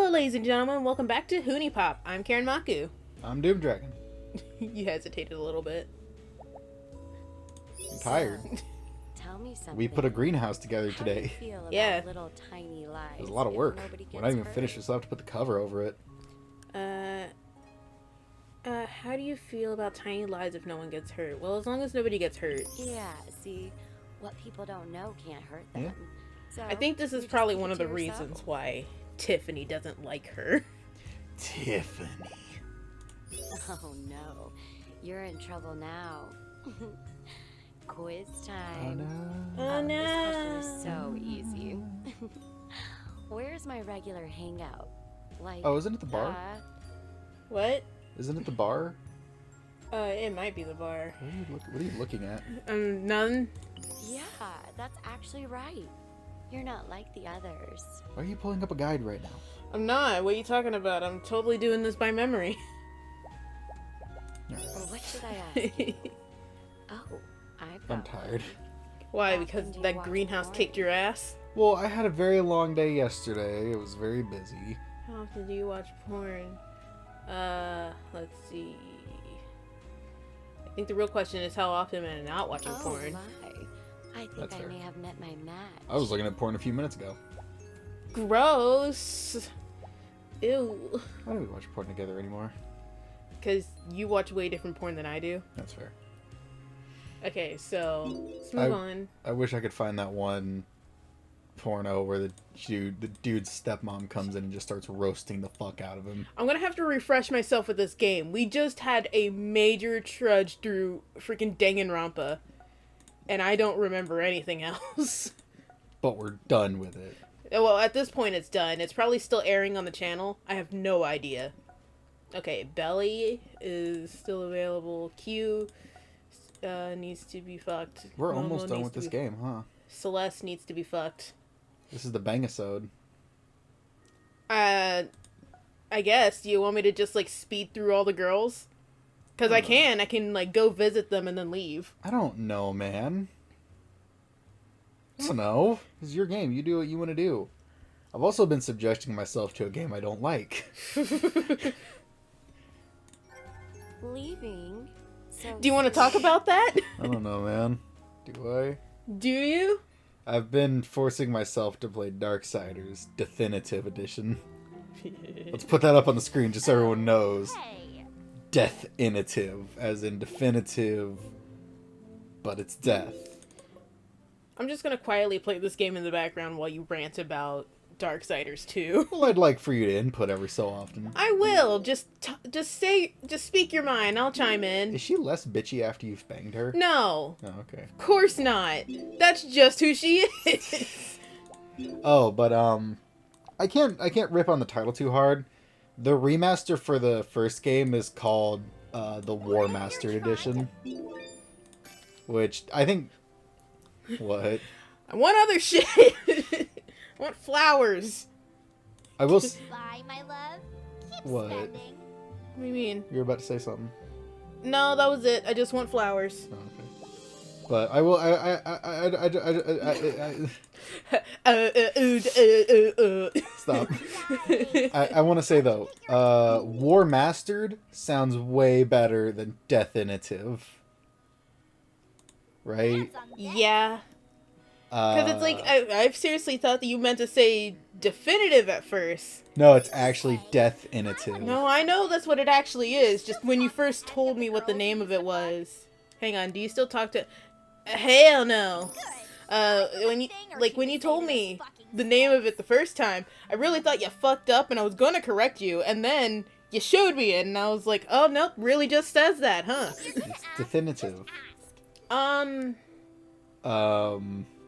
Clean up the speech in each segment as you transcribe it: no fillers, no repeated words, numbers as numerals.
Hello, ladies and gentlemen. Welcome back to Huniepop. I'm Karen Maku. I'm Doom Dragon. You hesitated a little bit. I'm tired. Tell me something. We put a greenhouse together How do you today. feel about Yeah. little tiny lies It was a lot of if work. nobody We're gets not even hurt? finished. We still have to put the cover over it. How do you feel about tiny lies if no one gets hurt? Well, as long as nobody gets hurt. Yeah, see, what people don't know can't hurt them. Yeah. So I think this you is just probably keep one it of to the yourself. reasons why Tiffany doesn't like her. Tiffany. Oh no, you're in trouble now. Quiz time. Oh no. This question is so easy. Where's my regular hangout? Like, Oh, isn't it the bar? What? Isn't it the bar? It might be the bar. What are you looking at? None. Yeah, that's actually right. You're not like the others. Why are you pulling up a guide right now? I'm not. What are you talking about? I'm totally doing this by memory. Or what should I ask you? Oh, I've got I'm tired. Why? How Because often do you that watch greenhouse porn? kicked your ass? Well, I had a very long day yesterday. It was very busy. How often do you watch porn? Let's see. I think the real question is how often am I not watching Oh porn? my. I think That's I fair. may have met my match. I was looking at porn a few minutes ago. Gross. Ew. Why don't we watch porn together anymore? Because you watch way different porn than I do. That's fair. Okay, so let's move on. I wish I could find that one porno where the dude's stepmom comes in and just starts roasting the fuck out of him. I'm gonna have to refresh myself with this game. We just had a major trudge through freaking Danganronpa, and I don't remember anything else. But we're done with it. Well, at this point, it's done. It's probably still airing on the channel. I have no idea. Okay, Beli is still available. Q needs to be fucked. We're Momo almost done needs with to this be- game, huh? Celeste needs to be fucked. This is the bangisode. I guess. Do you want me to just, like, speed through all the girls? Because I can, like, go visit them and then leave. I don't know, man. I don't know. This is your game. You do what you want to do. I've also been subjecting myself to a game I don't like. Leaving. So Do you want to talk about that? I don't know, man. Do I? Do you? I've been forcing myself to play Darksiders Definitive Edition. Let's put that up on the screen just so everyone knows. Deathinitive, as in definitive, but it's death. I'm just gonna quietly play this game in the background while you rant about Darksiders 2. Well, I'd like for you to input every so often. I will. Just speak your mind. I'll chime in. Is she less bitchy after you've banged her? No, Oh, okay. of course not. That's just who she is. Oh, but I can't rip on the title too hard. The remaster for the first game is called the War Mastered Edition, which I think. What? I want other shit. I want flowers. I will. Bye, my love. Keep What? spending. What do you mean? You're about to say something. No, that was it. I just want flowers. Oh, okay. But I will. Stop. I want to say though, War Mastered sounds way better than Deathinitive. Right? Hands on deck. Yeah. Because it's like, I've seriously thought that you meant to say definitive at first. No, it's actually Deathinitive. No, I know that's what it actually is. Just when you first told me what the name of it was. Hang on, do you still talk to... Hell no. When you told me the name of it the first time, I really thought you fucked up and I was gonna correct you. And then you showed me it and I was like, oh, nope, really just says that, huh? It's Definitive.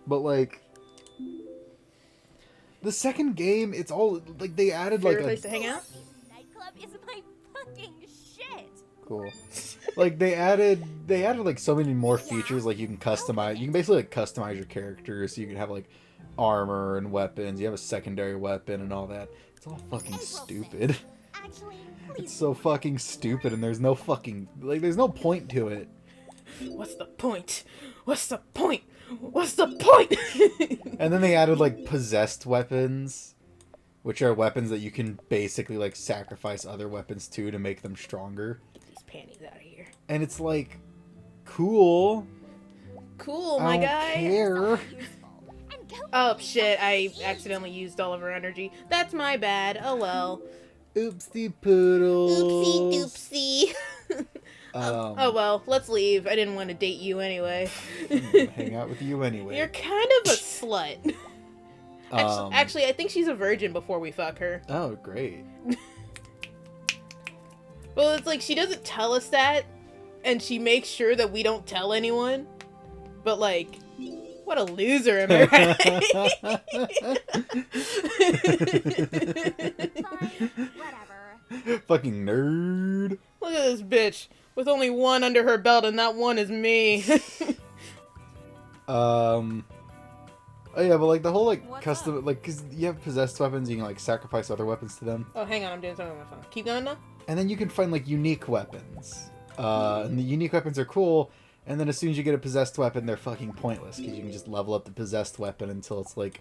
But like... The second game, it's all... Like, they added like Favorite a... place to hang out? Nightclub is my fucking shit. Cool. Like they added like so many more features. Like you can customize. You can basically like customize your character, so you can have like armor and weapons. You have a secondary weapon and all that. It's all fucking stupid. Actually, It's please. so fucking stupid, and there's no fucking like there's no point to it. What's the point? What's the point? What's the point? And then they added like possessed weapons. which are weapons that you can basically like sacrifice other weapons to make them stronger. Get these panties out of here. And it's like, cool. Cool, my I don't guy. care. Oh shit! I accidentally used all of her energy. That's my bad. Oh well. Oopsie poodles. Oopsie doopsie. Oh well, let's leave. I didn't want to date you anyway. Hang out with you anyway. You're kind of a slut. Actually, I think she's a virgin before we fuck her. Oh, great. Well, it's like she doesn't tell us that, and she makes sure that we don't tell anyone. But like, what a loser, am I right? Fine, whatever. Fucking nerd. Look at this bitch with only one under her belt, and that one is me. Oh yeah, but like the whole like What's custom, up? like, cause you have possessed weapons, you can like sacrifice other weapons to them, Oh, hang on, I'm doing something on my phone. Keep going now. and then you can find like unique weapons. And the unique weapons are cool. And then as soon as you get a possessed weapon, they're fucking pointless because you can just level up the possessed weapon until it's like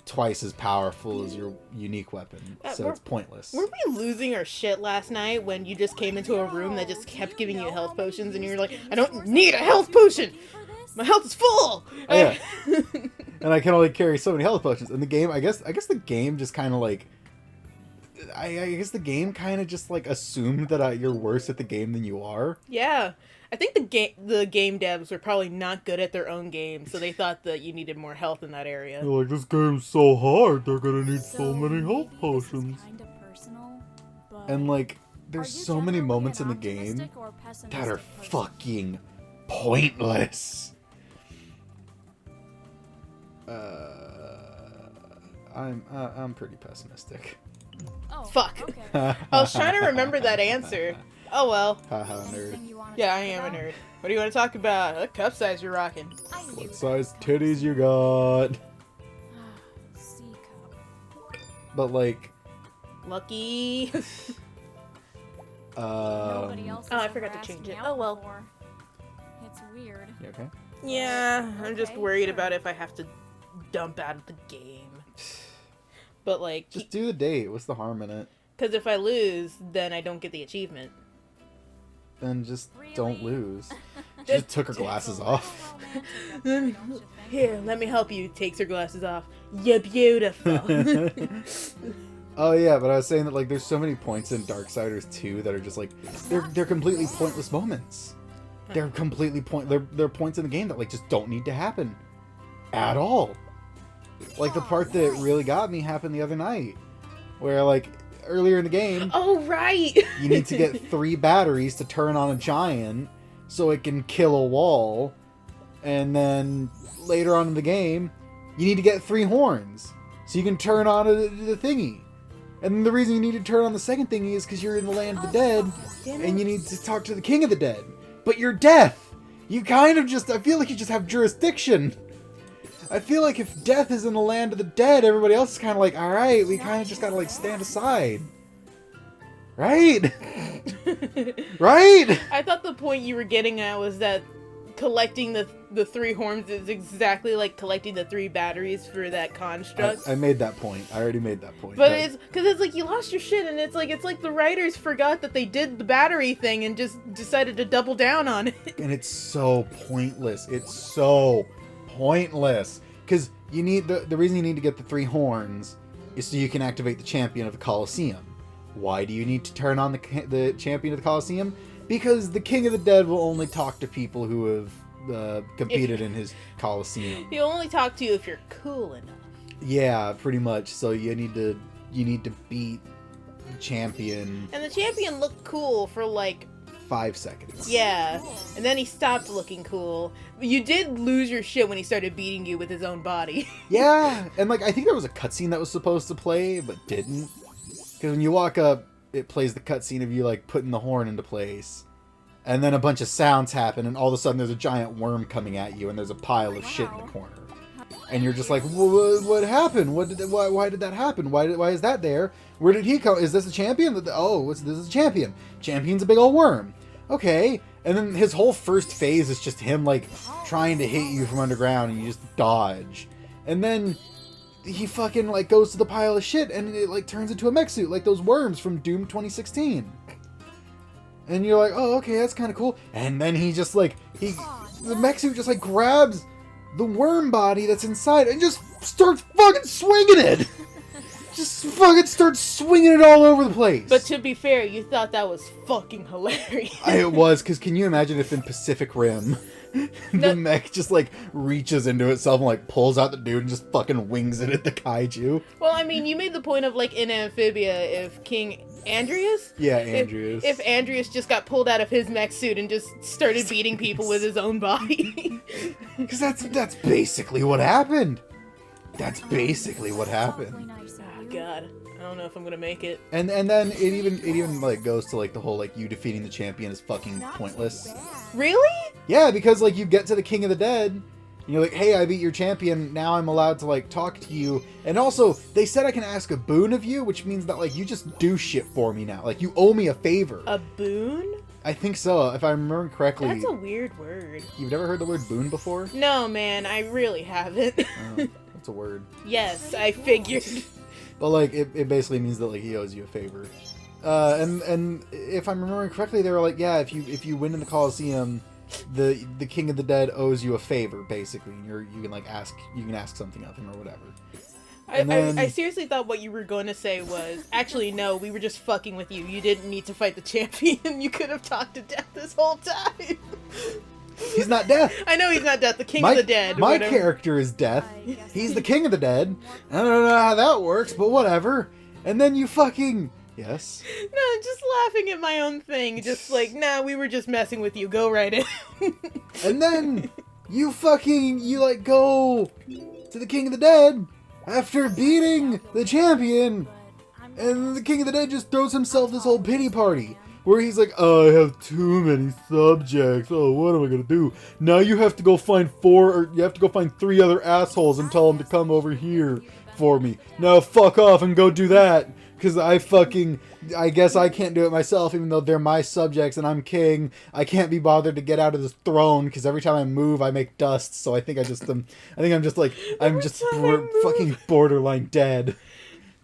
twice as powerful as your unique weapon. So it's pointless. Were we losing our shit last night when you just came into a room that just kept giving you health potions and you're like, I don't need a health potion! My health is full! Oh, yeah. And I can only carry so many health potions. And the game, I guess the game just kind of like, I guess the game kind of just like assumed that you're worse at the game than you are. Yeah. I think the game devs were probably not good at their own game, so they thought that you needed more health in that area. They're like, this game's so hard, they're gonna need so many health potions. And like, there's so many moments in the game that are fucking pointless. I'm pretty pessimistic. Oh, Fuck. okay. I was trying to remember that answer. Oh well. Haha, nerd. Yeah, I am a nerd. What do you want to talk about? What cup size you're rocking? What size titties you got? C cup. But like, Lucky. Nobody else Oh, I has forgot ever to change asked me it. out Oh, well. before. It's weird. you okay? Yeah, I'm just Okay, worried sure. about if I have to dump out of the game. But like, Just do the date. What's the harm in it? because if I lose, then I don't get the achievement. Then just don't Really? lose. She just took her glasses off. Here, let me help you. Takes her glasses off. You're beautiful. Oh yeah, but I was saying that like there's so many points in Darksiders 2 that are just like they're completely pointless moments. They're completely they're points in the game that like just don't need to happen at all. Like the part that really got me happened the other night, where like earlier in the game Oh right. you need to get 3 batteries to turn on a giant so it can kill a wall, and then later on in the game you need to get 3 horns so you can turn on the thingy. And the reason you need to turn on the second thingy is because you're in the land of the dead and you need to talk to the king of the dead. But you're death. You kind of just, I feel like you just have jurisdiction. I feel like if death is in the land of the dead, everybody else is kind of like, alright, we kind of just gotta like stand aside. Right? Right? I thought the point you were getting at was that collecting the 3 horns is exactly like collecting the 3 batteries for that construct. I made that point. I already made that point. But it's because it's like you lost your shit, and it's like the writers forgot that they did the battery thing and just decided to double down on it. And it's so pointless. It's so pointless. Because you need the reason you need to get the 3 horns is so you can activate the champion of the Colosseum. Why do you need to turn on the champion of the Colosseum? Because the King of the Dead will only talk to people who have competed in his Colosseum. He'll only talk to you if you're cool enough. Yeah, pretty much. So you need to beat the champion And the champion looked cool for like 5 seconds. yeah, and then he stopped looking cool. You did lose your shit when he started beating you with his own body. Yeah, and like I think there was a cutscene that was supposed to play but didn't. Because when you walk up, it plays the cutscene of you like putting the horn into place, and then a bunch of sounds happen, and all of a sudden there's a giant worm coming at you, and there's a pile of shit in the corner, and you're just like, what happened? Why did that happen? Why is that there? Where did he come? Is this a champion? Oh, this is a champion. Champion's a big old worm. Okay, and then his whole first phase is just him like trying to hit you from underground, and you just dodge, and then he fucking like goes to the pile of shit and it like turns into a mech suit, like those worms from Doom 2016. And you're like, oh, okay, that's kind of cool. And then he just like, the mech suit just like grabs the worm body that's inside and just starts fucking swinging it. Just fucking starts swinging it all over the place. But to be fair, you thought that was fucking hilarious. It was, because can you imagine if in Pacific Rim, the mech just like reaches into itself and like pulls out the dude and just fucking wings it at the kaiju? Well, I mean, you made the point of like in Amphibia, if King Andreas? Yeah, Andreas. If Andreas just got pulled out of his mech suit and just started beating people with his own body. Because that's basically what happened. That's basically what happened. Oh, God. I don't know if I'm gonna make it. And then it even like goes to like the whole like you defeating the champion is fucking pointless. Really? Yeah, because like you get to the King of the Dead, and you're like, hey, I beat your champion, now I'm allowed to like talk to you. And also, they said I can ask a boon of you, which means that like you just do shit for me now. Like you owe me a favor. A boon? I think so, if I remember correctly. That's a weird word. You've never heard the word boon before? No, man, I really haven't. Oh, that's a word. Yes, I figured. But like it basically means that like he owes you a favor. And if I'm remembering correctly, they were like, yeah, if you win in the Coliseum, the King of the Dead owes you a favor, basically, and you can ask something of him or whatever. I seriously thought what you were going to say was, actually, no, we were just fucking with you. You didn't need to fight the champion. You could have talked to Death this whole time. He's not Death. I know he's not Death, the King of the Dead. My character is Death. He's the King of the Dead. I don't know how that works, but whatever. And then you fucking... Yes? No, I'm just laughing at my own thing. Just like, nah, we were just messing with you. Go right in. And then you like go to the King of the Dead after beating the champion, and the King of the Dead just throws himself this whole pity party where he's like, oh, I have too many subjects. Oh, what am I gonna do? Now you have to go find 3 other assholes and tell them to come over here for me. Now fuck off and go do that. Because I guess I can't do it myself, even though they're my subjects and I'm king. I can't be bothered to get out of this throne because every time I move, I make dust. So I think I'm just fucking borderline dead.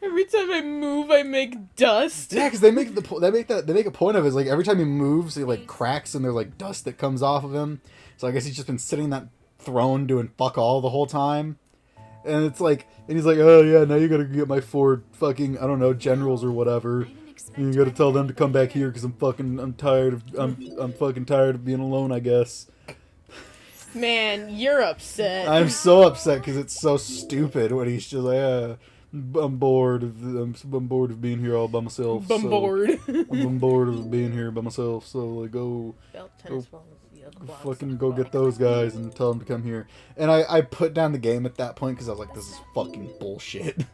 Every time I move, I make dust. Yeah, because they make a point of it. It's like every time he moves, he like cracks and there's like dust that comes off of him. So I guess he's just been sitting in that throne doing fuck all the whole time. And it's like, and he's like, oh yeah, now you gotta get my 4 fucking, I don't know, generals or whatever. And you gotta tell them to come back here because I'm fucking tired of being alone, I guess. Man, you're upset. I'm so upset because it's so stupid when he's just like, I'm bored of being here all by myself. I'm bored. I'm bored of being here by myself. So like, go fucking go get those guys and tell them to come here. And I put down the game at that point because I was like, this is fucking bullshit.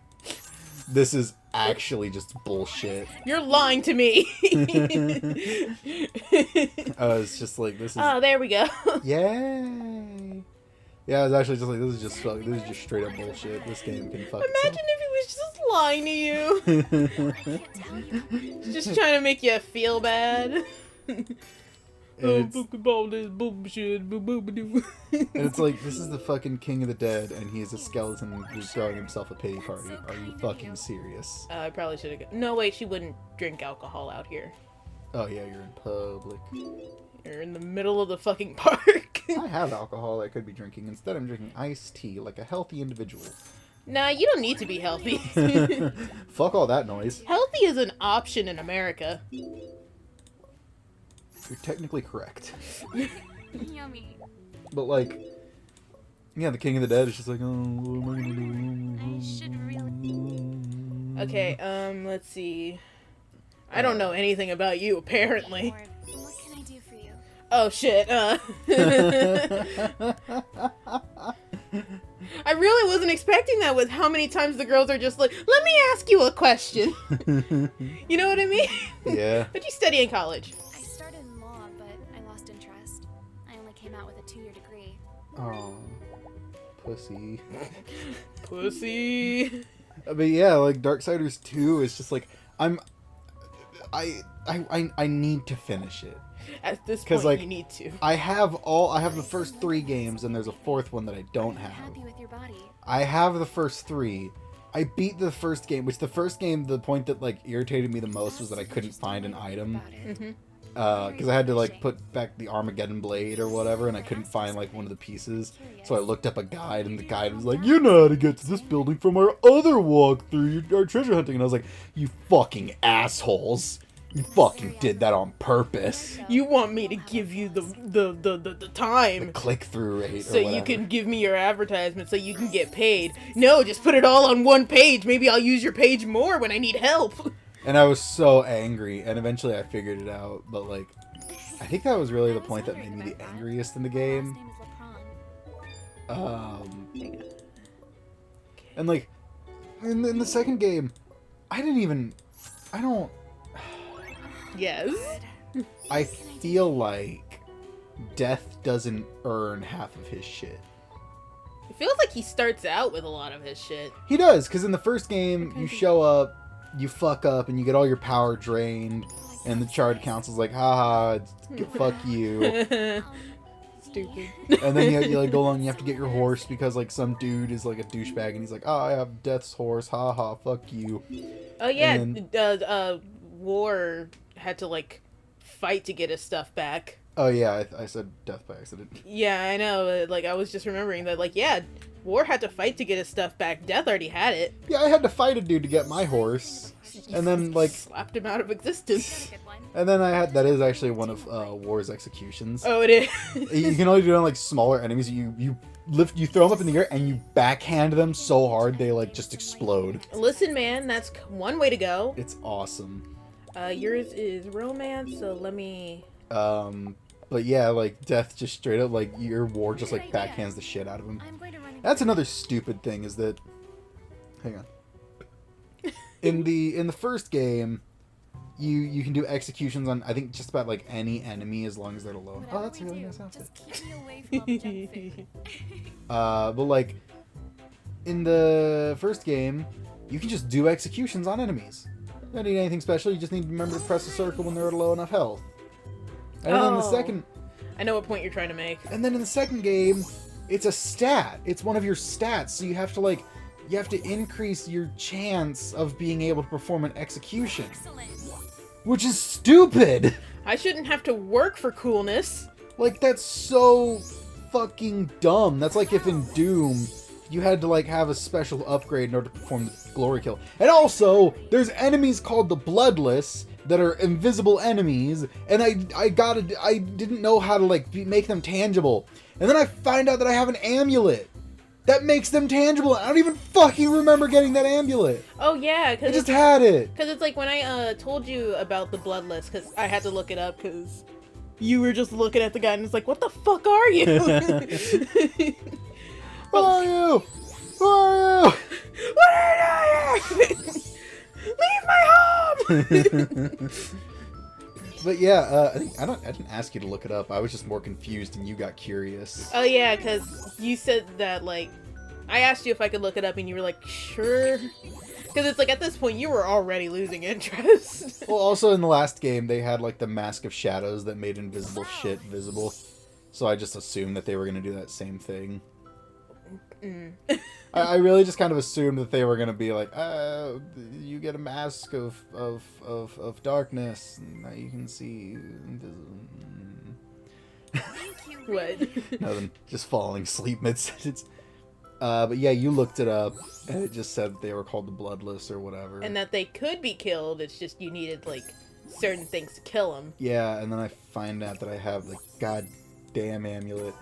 This is actually just bullshit. You're lying to me. I was just like, this is... Oh, there we go. Yay. Yeah, I was actually just like, this is just straight up bullshit. This game can fuck Imagine if he was just lying to you. Just trying to make you feel bad. And it's like, this is the fucking King of the Dead, and he is a skeleton who's throwing himself a pity party. Are you fucking serious? I probably should have... No, wait, she wouldn't drink alcohol out here. Oh yeah, you're in public. You're in the middle of the fucking park. I have alcohol I could be drinking. Instead, I'm drinking iced tea like a healthy individual. Nah, you don't need to be healthy. Fuck all that noise. Healthy is an option in America. You're technically correct. Yummy. But like, yeah, the King of the Dead is just like, oh, what am I gonna I should really... Okay, let's see. I don't know anything about you, apparently. What can I do for you? Oh shit, I really wasn't expecting that with how many times the girls are just like, let me ask you a question. You know what I mean? Yeah. What'd you study in college? I started in law, but I lost interest. I only came out with a 2-year degree. Oh, pussy. Pussy. But yeah, like Darksiders 2 is just like, I need to finish it. At this 'Cause, point, like, you need to. I have the first 3 games, and there's a 4th one that I don't have. Happy with your body. I have the first 3. I beat the first game, which the first game, the point that like irritated me the most was that I couldn't find an item. Because I had to like put back the Armageddon blade or whatever, and I couldn't find like one of the pieces. So I looked up a guide, and the guide was like, "You know how to get to this building from our other walkthrough, our treasure hunting." And I was like, "You fucking assholes! You fucking did that on purpose." You want me to give you the time Click through rate. so you can give me your advertisement so you can get paid. No, just put it all on one page. Maybe I'll use your page more when I need help. And I was so angry, and eventually I figured it out. But like, I think that was really the point that made me the angriest in the game. And like, in the second game, I don't. Yes. I feel like Death doesn't earn half of his shit. It feels like he starts out with a lot of his shit. He does, because in the first game, you show up, you fuck up, and you get all your power drained, and the Charred Council's like, haha, fuck you. Stupid. And then you like go along, and you have to get your horse, because like some dude is like a douchebag, and he's like, oh, I have Death's horse, haha, fuck you. Oh yeah, And War had to like fight to get his stuff back. Oh yeah, I said Death by accident. Yeah, I know. Like I was just remembering that. Like yeah, War had to fight to get his stuff back. Death already had it. Yeah, I had to fight a dude to get my horse. And then like slapped him out of existence. And then that is actually one of War's executions. Oh, it is. You can only do it on like smaller enemies. You throw them up in the air and you backhand them so hard they like just explode. Listen, man, that's one way to go. It's awesome. Yours is romance, so let me. But yeah, like Death just straight up like your War just like backhands the shit out of him. That's another stupid thing is that. Hang on. In the first game, you can do executions on I think just about like any enemy as long as they're alone. Oh, that's a really nice outfit. But like in the first game, you can just do executions on enemies. You don't need anything special. You just need to remember to press a circle when they're at low enough health. And then the second, I know what point you're trying to make. and then in the second game, it's a stat. It's one of your stats, so you have to increase your chance of being able to perform an execution. Which is stupid! I shouldn't have to work for coolness. Like, that's so fucking dumb. That's like if in Doom, you had to like have a special upgrade in order to perform the glory kill. And also, there's enemies called the Bloodless that are invisible enemies, and I didn't know how to like make them tangible. And then I find out that I have an amulet that makes them tangible. I don't even fucking remember getting that amulet. Oh yeah, I because just had it. Because it's like when I told you about the Bloodless, because I had to look it up because you were just looking at the guy and it's like, what the fuck are you? Who are you? Who are you? What are you doing? Leave my home! But yeah, I didn't ask you to look it up. I was just more confused, and you got curious. Oh yeah, because you said that like I asked you if I could look it up, and you were like, sure. Because it's like at this point you were already losing interest. Well, also in the last game they had like the Mask of Shadows that made invisible shit visible, so I just assumed that they were gonna do that same thing. I really just kind of assumed that they were gonna be like, you get a mask of darkness, and now you can see What? Nothing. Just falling asleep mid-sentence. But yeah, you looked it up, and it just said they were called the Bloodless or whatever. And that they could be killed, it's just you needed, like, certain things to kill them. Yeah, and then I find out that I have the goddamn amulet.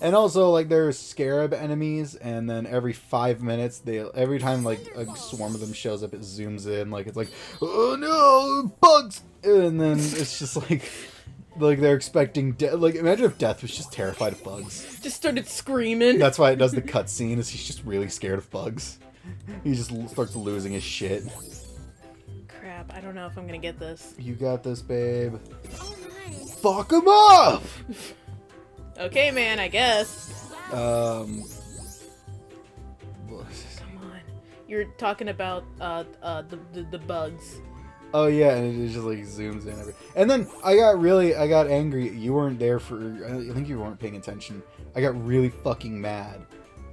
And also, like, there's scarab enemies, and then every 5 minutes, every time, like, a swarm of them shows up, it zooms in, like, it's like, oh no, bugs! And then it's just like they're expecting like, imagine if Death was just terrified of bugs. Just started screaming. That's why it does the cutscene, is he's just really scared of bugs. He just starts losing his shit. Crap, I don't know if I'm gonna get this. You got this, babe. Fuck him up! Okay, man, I guess. Come Come on. You're talking about the bugs. Oh yeah, and it just like zooms in. And then I got angry. You weren't there for. I think you weren't paying attention. I got really fucking mad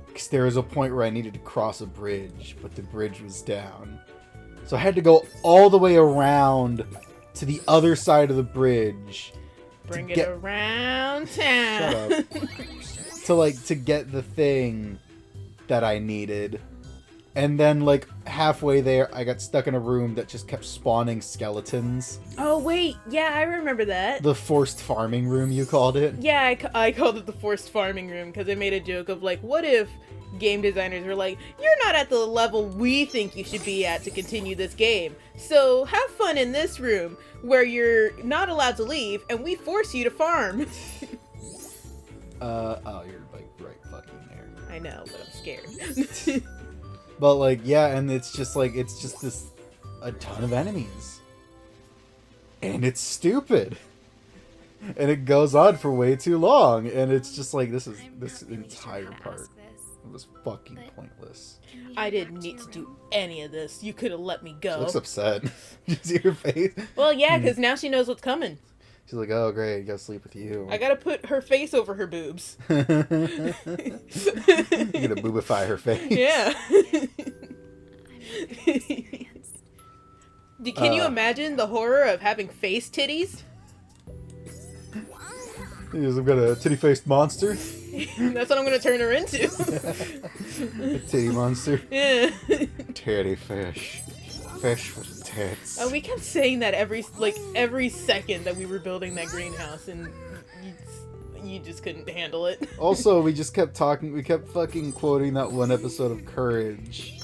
because there was a point where I needed to cross a bridge, but the bridge was down, so I had to go all the way around to the other side of the bridge. Bring it around town. Shut up. to get the thing that I needed. And then, like, halfway there, I got stuck in a room that just kept spawning skeletons. Oh, wait. Yeah, I remember that. The forced farming room, you called it? Yeah, I called it the forced farming room because I made a joke of, like, what if game designers were like, you're not at the level we think you should be at to continue this game. So have fun in this room where you're not allowed to leave and we force you to farm. Oh, you're, like, right fucking there. I know, but I'm scared. But, like, yeah, and it's just a ton of enemies. And it's stupid. And it goes on for way too long. And it's just like, this entire part was fucking pointless. I didn't need to do any of this. You could have let me go. She looks upset. Did you see her face? Well, yeah, because now she knows what's coming. She's like, oh, great, I gotta sleep with you. I gotta put her face over her boobs. You're gonna boobify her face. Yeah. Can you imagine the horror of having face titties? I've got a titty-faced monster. That's what I'm gonna turn her into. A titty monster. Yeah. Titty fish. Fish with tits. We kept saying that every second that we were building that greenhouse, and you just couldn't handle it. Also, we just kept talking. We kept fucking quoting that one episode of Courage,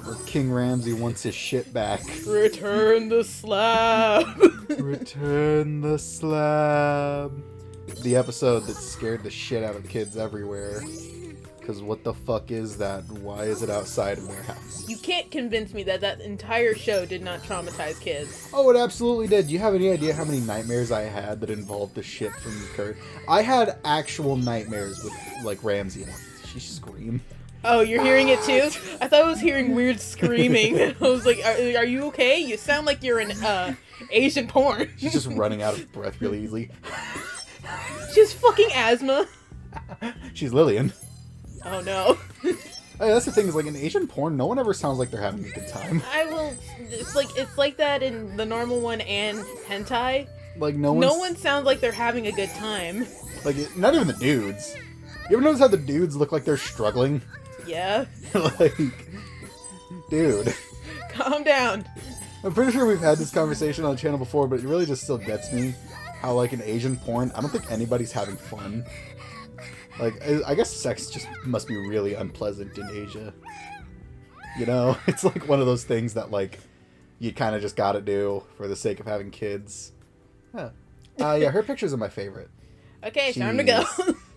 where King Ramsay wants his shit back. Return the slab. Return the slab. The episode that scared the shit out of kids everywhere. Because what the fuck is that? Why is it outside of their house? You can't convince me that entire show did not traumatize kids. Oh, it absolutely did. Do you have any idea how many nightmares I had that involved the shit from Kurt? I had actual nightmares with, like, Ramsey. And she screamed. Oh, you're hearing it too? I thought I was hearing weird screaming. I was like, are you okay? You sound like you're in Asian porn. She's just running out of breath really easily. She has fucking asthma. She's Lillian. Oh no. Hey, that's the thing, is like in Asian porn, no one ever sounds like they're having a good time. It's like that in the normal one and hentai. Like no one sounds like they're having a good time. Like, not even the dudes. You ever notice how the dudes look like they're struggling? Yeah. Like, dude. Calm down. I'm pretty sure we've had this conversation on the channel before, but it really just still gets me how, like, in Asian porn, I don't think anybody's having fun. Like, I guess sex just must be really unpleasant in Asia. You know? It's like one of those things that, like, you kind of just gotta do for the sake of having kids. Yeah. Yeah, her pictures are my favorite. Okay, time to go.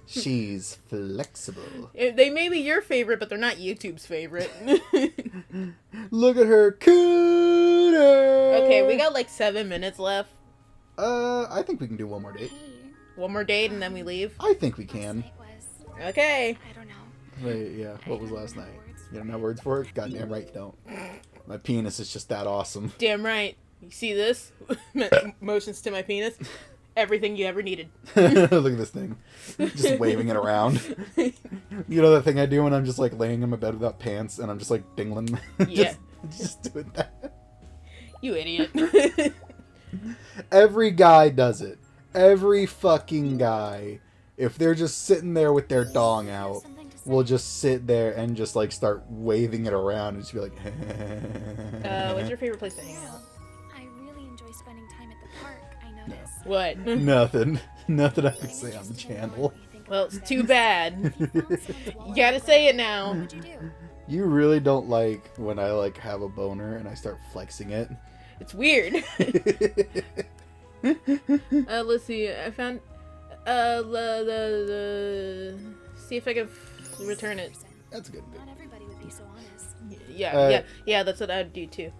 She's flexible. They may be your favorite, but they're not YouTube's favorite. Look at her cooter! Okay, we got like 7 minutes left. I think we can do one more date. One more date and then we leave? I think we can. Okay. I don't know. Wait, yeah. What was last night? You don't have words for it? Goddamn right you don't. My penis is just that awesome. Damn right. You see this? Motions to my penis. Everything you ever needed. Look at this thing. Just waving it around. You know that thing I do when I'm just like laying in my bed without pants and I'm just like dingling? Yeah. just doing that. You idiot. Every guy does it. Every fucking guy. If they're just sitting there with their dong out, will just sit there and just like start waving it around and just be like, what's your favorite place to hang out? I really enjoy spending time at the park, I notice. What? Nothing. Nothing I can say on the channel. Well, it's too bad. You gotta say it now. What'd you do? You really don't like when I like have a boner and I start flexing it. It's weird. Let's see. I found see if I can return it. That's a good bit. Not everybody would be so honest. Yeah, that's what I'd do too.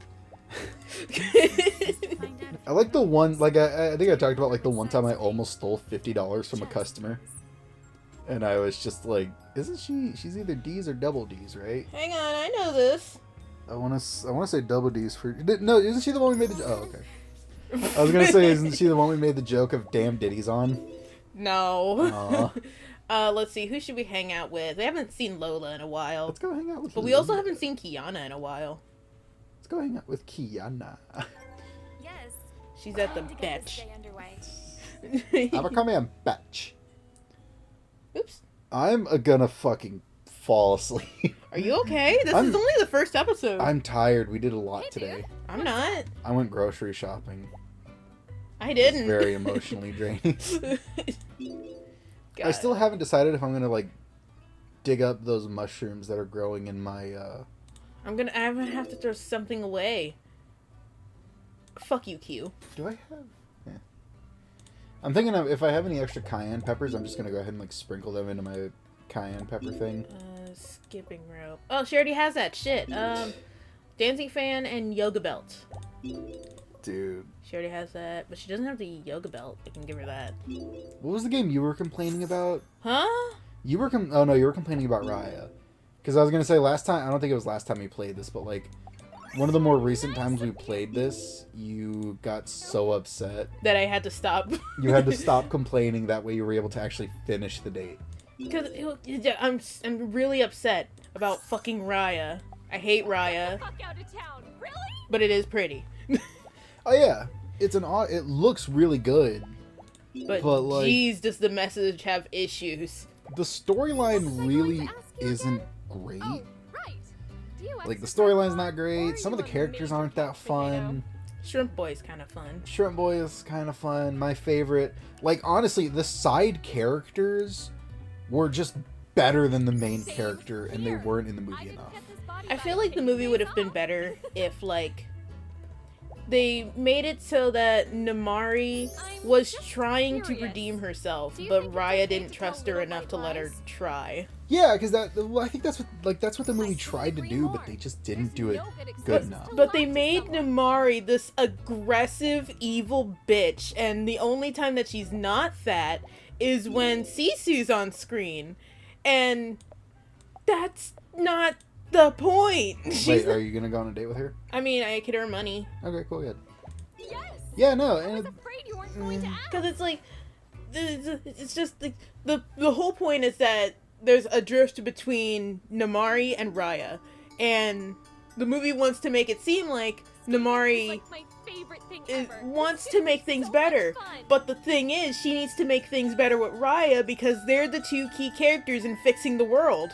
I like the one, like I think I talked about like the one time I almost stole $50 from a customer. And I was just like, isn't she's either D's or double D's, right? Hang on, I know this. I want to say Double D's for... No, isn't she the one we made the... Oh, okay. I was going to say, isn't she the one we made the joke of damn Diddy's on? No. Let's see, who should we hang out with? We haven't seen Lola in a while. Let's go hang out with But we also haven't seen Kiana in a while. Let's go hang out with Kiana. Yes. She's at the Time to get bench. this day underway. Abercrombie and Batch. Oops. I'm gonna fucking fall asleep. Are you okay? This is only the first episode. I'm tired. We did a lot Hey, today. dude. I'm not. I went grocery shopping. I It's didn't. very emotionally draining. I God. still haven't decided if I'm gonna like dig up those mushrooms that are growing in my I'm gonna have to throw something away. Fuck you, Q. Do I have? Yeah. I'm thinking of if I have any extra cayenne peppers, I'm just gonna go ahead and like sprinkle them into my cayenne pepper thing. Skipping rope. Oh, she already has that shit. Dancing fan and yoga belt. Dude, She already has that, but she doesn't have the yoga belt. I can give her that. what was the game you were complaining about? Huh? You were oh no, you were complaining about Raya. Because I was gonna say last time, I don't think it was last time we played this, but like one of the more recent times we played this, you got so upset. That I had to stop. You had to stop complaining. That way you were able to actually finish the date. Because I'm really upset about fucking Raya. I hate Raya, Fuck out of town. Really? but it is pretty. Oh yeah, it's it looks really good. But like, geez, does the message have issues? the storyline really isn't great. Oh, right. Do you Like the exercise storyline's a lot, not or great. are Some of you the a characters major aren't that couch potato? fun. Shrimp Boy's kind of fun. Shrimp Boy is kind of fun. My favorite. Like honestly, the side characters were just better than the main character, and they weren't in the movie enough. I feel like the movie would have been better if, like, they made it so that Namari was trying to redeem herself, but Raya didn't trust her enough to let her try. Yeah, because I think that's what the movie tried to do, but they just didn't do it good enough. But they made Namari this aggressive, evil bitch, and the only time that she's not that is when Sisu's on screen. And that's not the point. Wait, are you gonna go on a date with her? I mean, I could earn money. Okay, cool, good. Yes. Yeah, no, I was and afraid you weren't going to ask. Because it's like, it's just like, the whole point is that there's a drift between Namari and Raya. And the movie wants to make it seem like Namari Like my favorite thing ever. wants This to is make things so better. much fun. But the thing is, she needs to make things better with Raya because they're the two key characters in fixing the world.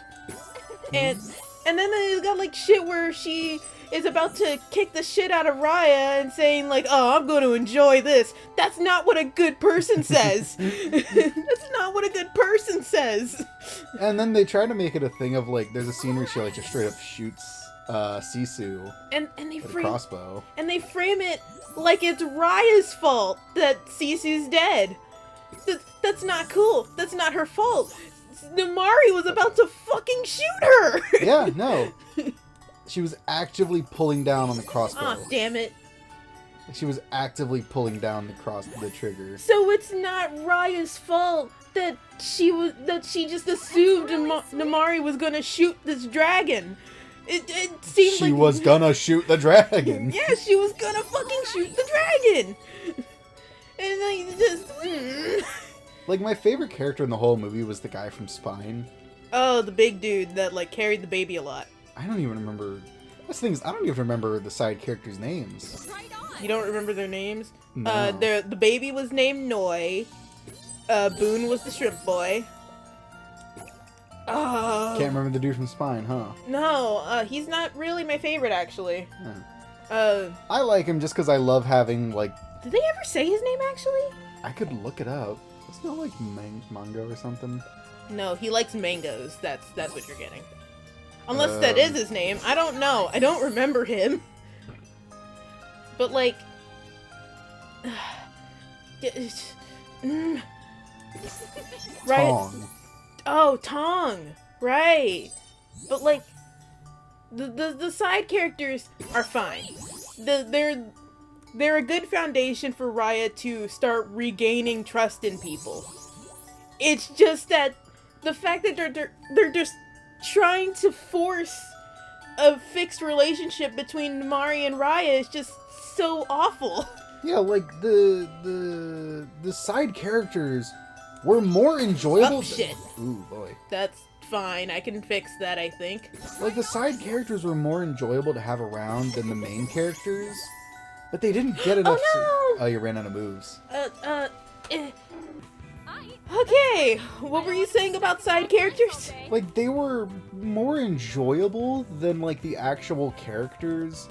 And then they got like shit where she is about to kick the shit out of Raya and saying like, "Oh, I'm going to enjoy this." That's not what a good person says. That's not what a good person says. and then they try to make it a thing of like, there's a scene where she like just straight up shoots Sisu And they with a frame crossbow. it like it's Raya's fault that Sisu's dead. That's not cool. That's not her fault. Namari was about to fucking shoot her. Yeah, no. She was actively pulling down on the crossbow. Aw, damn it. She was actively pulling down the trigger. So it's not Raya's fault that she just assumed Namari was gonna shoot this dragon. It seemed like She was gonna shoot the dragon. Yeah, she was gonna fucking shoot the dragon. And like just Like my favorite character in the whole movie was the guy from Spine. Oh, the big dude that like carried the baby a lot. I don't even remember. That's the thing is, I don't even remember the side characters' names. Right on. You don't remember their names? No. The baby was named Noi. Boone was the shrimp boy. Oh. Can't remember the dude from Spine, huh? No, he's not really my favorite actually. I like him just because I love having like. Did they ever say his name actually? I could look it up. It's not like mango or something. No, he likes mangoes. That's what you're getting. Unless that is his name. I don't know. I don't remember him. But like right. Tong. Oh, Tong. Right. But like the side characters are fine. They're a good foundation for Raya to start regaining trust in people. It's just that the fact that they're just trying to force a fixed relationship between Namari and Raya is just so awful. Yeah, like the side characters were more enjoyable. Oh shit. Ooh boy. That's fine. I can fix that, I think. Like the side characters were more enjoyable to have around than the main characters, but they didn't get enough. Oh no! Oh, you ran out of moves. Okay, what were you saying about side characters? Like they were more enjoyable than like the actual characters.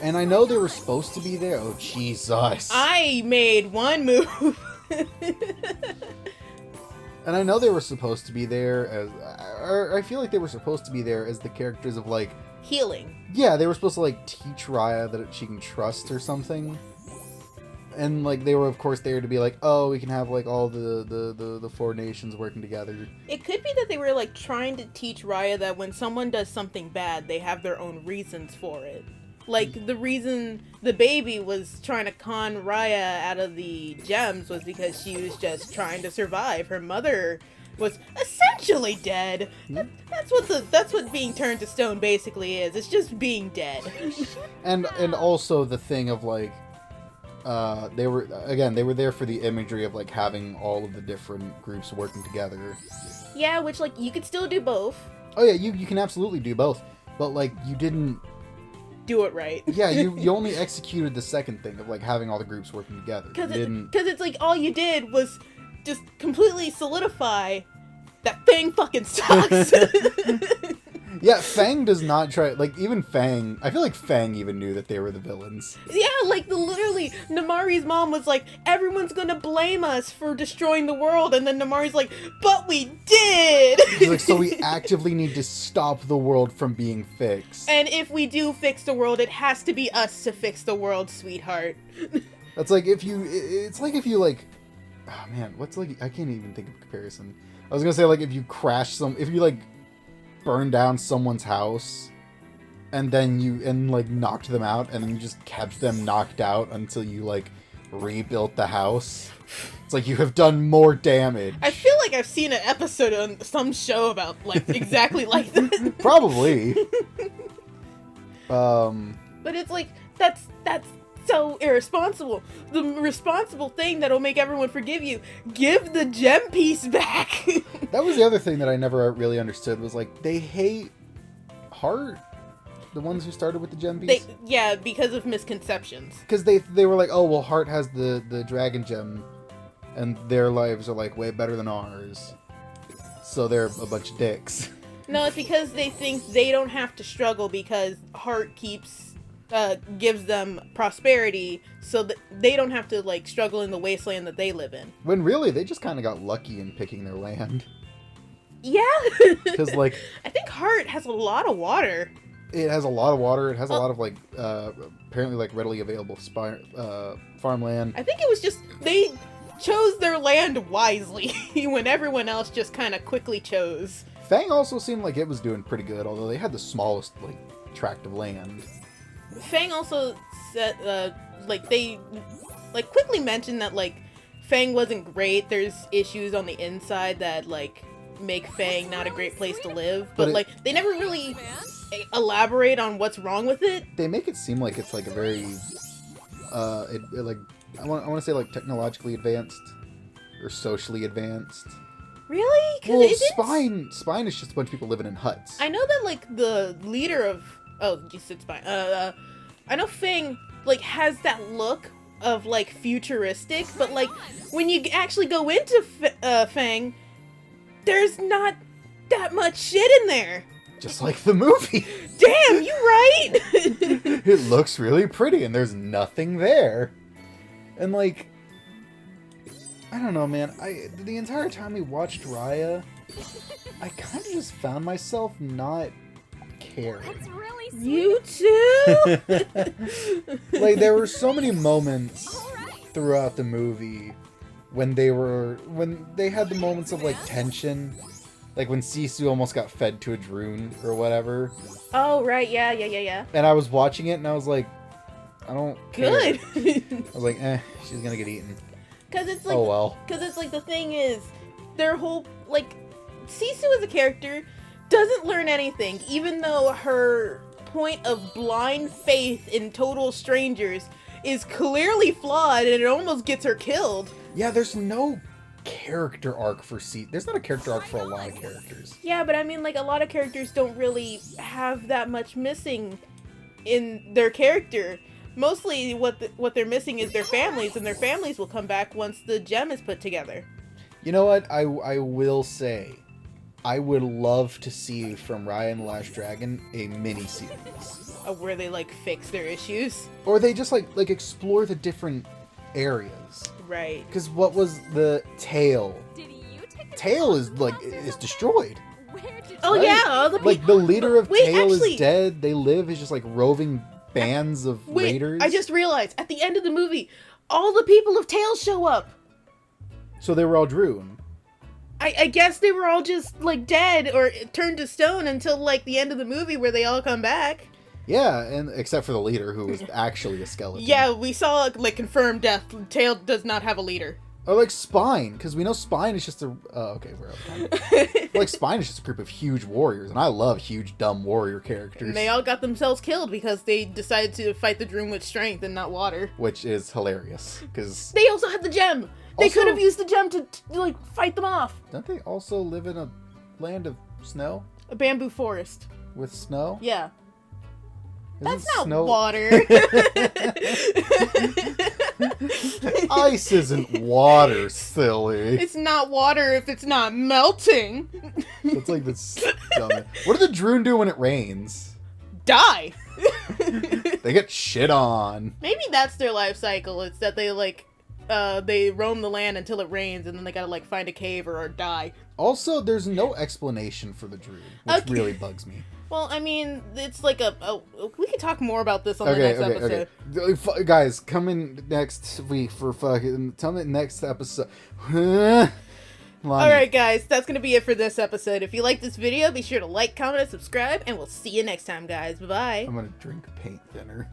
And I know they were supposed to be there. Oh, Jesus. I made one move. And I know they were supposed to be there as... I feel like they were supposed to be there as the characters of, like... Healing. Yeah, they were supposed to, like, teach Raya that she can trust or something. And, like, they were, of course, there to be like, oh, we can have, like, all the four nations working together. It could be that they were, like, trying to teach Raya that when someone does something bad, they have their own reasons for it. Like, the reason the baby was trying to con Raya out of the gems was because she was just trying to survive. Her mother was essentially dead. That's what being turned to stone basically is. It's just being dead. And also the thing of, like, they were there for the imagery of, like, having all of the different groups working together. Yeah, which, like, you could still do both. Oh yeah, you can absolutely do both. But, like, you didn't... Do it right. Yeah, you only executed the second thing of, like, having all the groups working together. Because it's like all you did was just completely solidify that Fang fucking sucks. Yeah, Fang does not try... Like, even Fang... I feel like Fang even knew that they were the villains. Yeah, like, literally, Namari's mom was like, everyone's gonna blame us for destroying the world, and then Namari's like, but we did! He's like, so we actively need to stop the world from being fixed. And if we do fix the world, it has to be us to fix the world, sweetheart. That's like if you... It's like if you, like... Oh, man, what's, like... I can't even think of a comparison. I was gonna say, like, if you crash some... If you, like... burn down someone's house and then like knocked them out and then you just kept them knocked out until you like rebuilt the house. It's like you have done more damage. I feel like I've seen an episode on some show about like exactly like that. Probably. But it's like that's so irresponsible. The responsible thing that'll make everyone forgive you, give the gem piece back. That was the other thing that I never really understood was like they hate Heart, the ones who started with the gem piece. Yeah, because of misconceptions. Because they were like, oh well, Heart has the dragon gem, and their lives are like way better than ours, so they're a bunch of dicks. No, it's because they think they don't have to struggle because Heart gives them prosperity, so that they don't have to like struggle in the wasteland that they live in. When really they just kind of got lucky in picking their land. Yeah. Because like I think Heart has a lot of water. It has a lot of water. It has a lot of like apparently like readily available farmland. I think it was just they chose their land wisely when everyone else just kind of quickly chose. Fang also seemed like it was doing pretty good, although they had the smallest like tract of land. Fang also said, they quickly mentioned that, like, Fang wasn't great. There's issues on the inside that, like, make Fang not a great place to live. But, like, they never really elaborate on what's wrong with it. They make it seem like it's, like, a very, I want to say, like, technologically advanced or socially advanced. Really? Well, Spine is just a bunch of people living in huts. I know that, like, the leader of... Oh, you said Spine. I know Fang, like, has that look of, like, futuristic, but, like, when you actually go into Fang, there's not that much shit in there. Just like the movie. Damn, you right? It looks really pretty, and there's nothing there. And, like... I don't know, man. The entire time we watched Raya, I kind of just found myself not caring. That's really sweet. You too? Like, there were so many moments throughout the movie when they had the moments of, like, tension. Like, when Sisu almost got fed to a Droon or whatever. Oh, right. Yeah. And I was watching it, and I was like, I don't care. Good. I was like, she's gonna get eaten. Because it's like, oh well. Because it's like the thing is, their whole like, Sisu as a character doesn't learn anything, even though her point of blind faith in total strangers is clearly flawed, and it almost gets her killed. Yeah, there's no character arc for C. There's not a character arc for a lot of characters. Yeah, but I mean, like, a lot of characters don't really have that much missing in their character. Mostly what they're missing is their families, and their families will come back once the gem is put together. You know what? I will say, I would love to see from Raya and the Last Dragon a mini-series. Where they, like, fix their issues. Or they just, like explore the different areas. Right. Because what was the Tail? Did you take Tail is, like, is destroyed. Where did Oh, Right? yeah, all the Like, the leader of Wait, Tail actually- is dead. They live as just, like, roving bands of Wait, raiders. I just realized, at the end of the movie, all the people of Tails show up. So they were all Droon. I guess they were all just, like, dead or turned to stone until, like, the end of the movie where they all come back. Yeah, and except for the leader, who was actually a skeleton. Yeah, we saw, like, confirmed death. Tail does not have a leader. Or like Spine, because we know Spine is just a... okay, we're out of time. Like, Spine is just a group of huge warriors, and I love huge, dumb warrior characters. And they all got themselves killed because they decided to fight the Droom with strength and not water. Which is hilarious, because... They also had the gem! They Also- could have used the gem to, like, fight them off! Don't they also live in a land of snow? A bamboo forest. With snow? Yeah. Isn't That's not snow... water! Ice isn't water, silly. It's not water if it's not melting! It's like this dumb... What do the Droon do when it rains? Die! They get shit on. Maybe that's their life cycle. It's that they, like, they roam the land until it rains, and then they gotta, like, find a cave or die. Also, there's no explanation for the Droon, which Okay. really bugs me. Well, I mean, it's like we could talk more about this on the next episode. Okay. Guys, come in next week for fucking... Tell me next episode. Alright, guys, that's gonna be it for this episode. If you like this video, be sure to like, comment, and subscribe, and we'll see you next time, guys. Bye-bye. I'm gonna drink paint thinner.